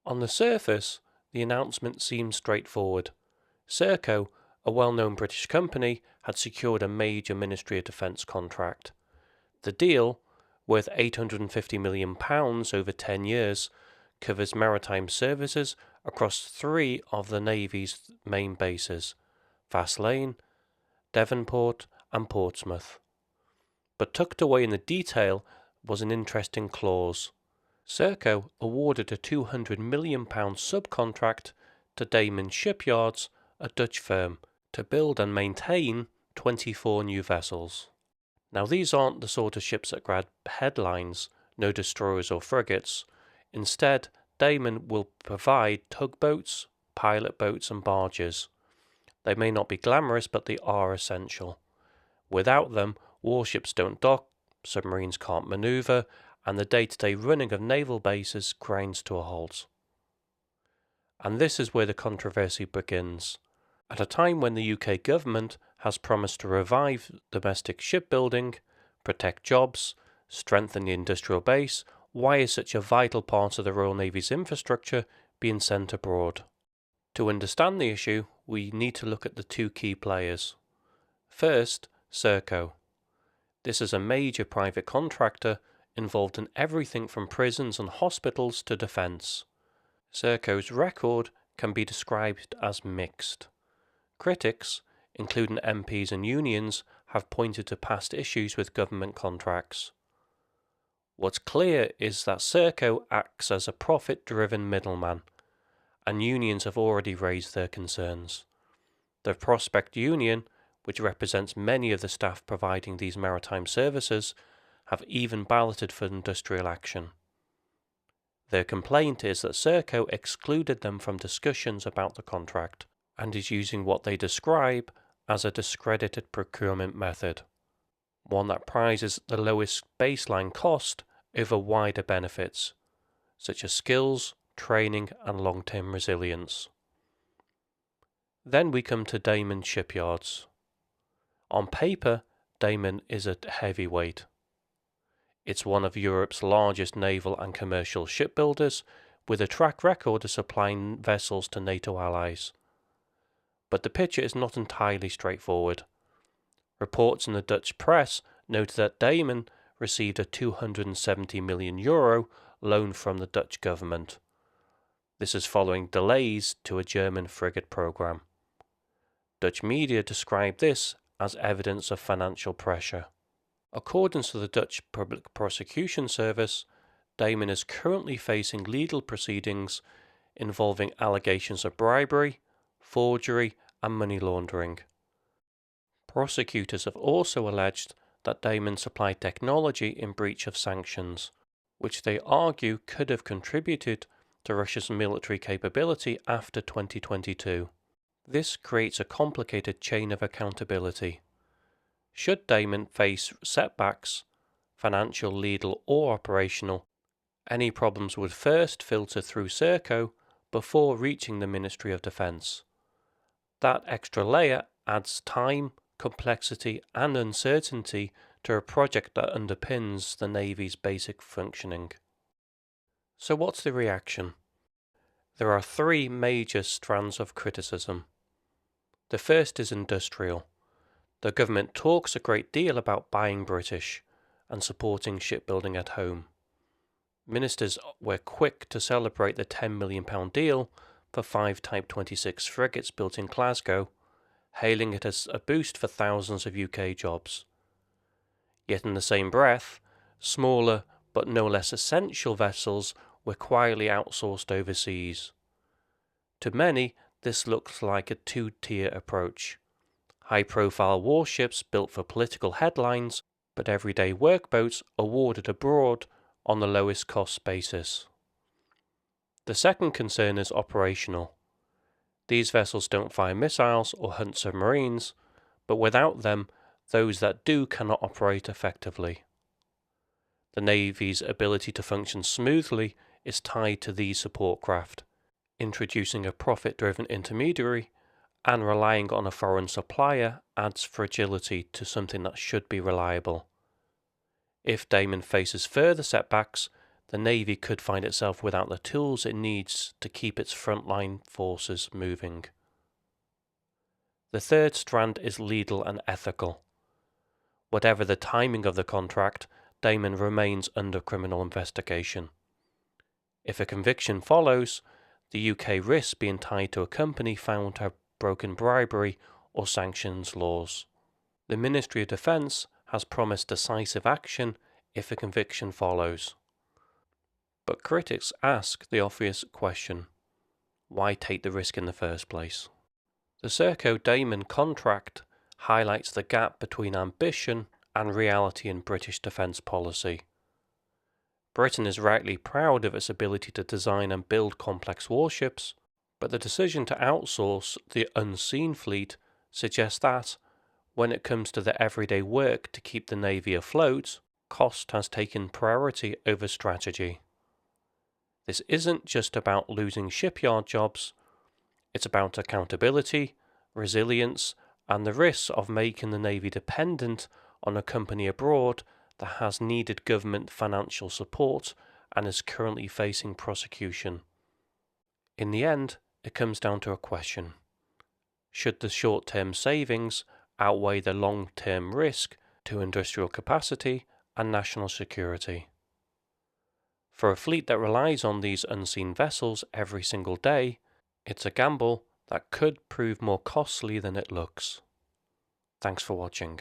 On the surface, the announcement seemed straightforward. Serco, a well-known British company, had secured a major Ministry of Defence contract. The deal, worth £850 million over 10 years, covers maritime services across 3 of the Navy's main bases, Faslane, Devonport and Portsmouth. But tucked away in the detail was an interesting clause. Serco awarded a £200 million subcontract to Damen Shipyards, a Dutch firm, to build and maintain 24 new vessels. Now these aren't the sort of ships that grab headlines, no destroyers or frigates. Instead, Damen will provide tugboats, pilot boats and barges. They may not be glamorous, but they are essential. Without them, warships don't dock, submarines can't manoeuvre, and the day-to-day running of naval bases grinds to a halt. And this is where the controversy begins. At a time when the UK government has promised to revive domestic shipbuilding, protect jobs, strengthen the industrial base, why is such a vital part of the Royal Navy's infrastructure being sent abroad? To understand the issue, we need to look at the 2 key players. First, Serco. This is a major private contractor involved in everything from prisons and hospitals to defence. Serco's record can be described as mixed. Critics, including MPs and unions, have pointed to past issues with government contracts. What's clear is that Serco acts as a profit-driven middleman, and unions have already raised their concerns. The Prospect Union, which represents many of the staff providing these maritime services, have even balloted for industrial action. Their complaint is that Serco excluded them from discussions about the contract and is using what they describe as a discredited procurement method, one that prizes the lowest baseline cost over wider benefits, such as skills, training and long-term resilience. Then we come to Damen Shipyards. On paper, Damen is a heavyweight. It's one of Europe's largest naval and commercial shipbuilders, with a track record of supplying vessels to NATO allies. But the picture is not entirely straightforward. Reports in the Dutch press noted that Damen received a €270 million loan from the Dutch government. This is following delays to a German frigate program. Dutch media described this as evidence of financial pressure. According to the Dutch Public Prosecution Service, Damen is currently facing legal proceedings involving allegations of bribery, forgery and money laundering. Prosecutors have also alleged that Damen supplied technology in breach of sanctions, which they argue could have contributed to Russia's military capability after 2022. This creates a complicated chain of accountability. Should Damen face setbacks, financial, legal or operational, any problems would first filter through Serco before reaching the Ministry of Defence. That extra layer adds time, complexity and uncertainty to a project that underpins the Navy's basic functioning. So what's the reaction? There are 3 major strands of criticism. The first is industrial. The government talks a great deal about buying British and supporting shipbuilding at home. Ministers were quick to celebrate the £10 million deal for 5 Type 26 frigates built in Glasgow, hailing it as a boost for thousands of UK jobs. Yet in the same breath, smaller but no less essential vessels were quietly outsourced overseas. To many, this looks like a 2-tier approach. High-profile warships built for political headlines, but everyday workboats awarded abroad on the lowest cost basis. The second concern is operational. These vessels don't fire missiles or hunt submarines, but without them, those that do cannot operate effectively. The Navy's ability to function smoothly is tied to these support craft. Introducing a profit-driven intermediary and relying on a foreign supplier adds fragility to something that should be reliable. If Damen faces further setbacks, the Navy could find itself without the tools it needs to keep its frontline forces moving. The third strand is legal and ethical. Whatever the timing of the contract, Damen remains under criminal investigation. If a conviction follows, the UK risks being tied to a company found to have broken bribery or sanctions laws. The Ministry of Defence has promised decisive action if a conviction follows. But critics ask the obvious question: why take the risk in the first place? The Serco-Damen contract highlights the gap between ambition and reality in British defence policy. Britain is rightly proud of its ability to design and build complex warships, but the decision to outsource the unseen fleet suggests that, when it comes to the everyday work to keep the Navy afloat, cost has taken priority over strategy. This isn't just about losing shipyard jobs, it's about accountability, resilience, and the risks of making the Navy dependent on a company abroad that has needed government financial support and is currently facing prosecution. In the end, it comes down to a question: should the short-term savings outweigh the long-term risk to industrial capacity and national security? For a fleet that relies on these unseen vessels every single day, it's a gamble that could prove more costly than it looks. Thanks for watching.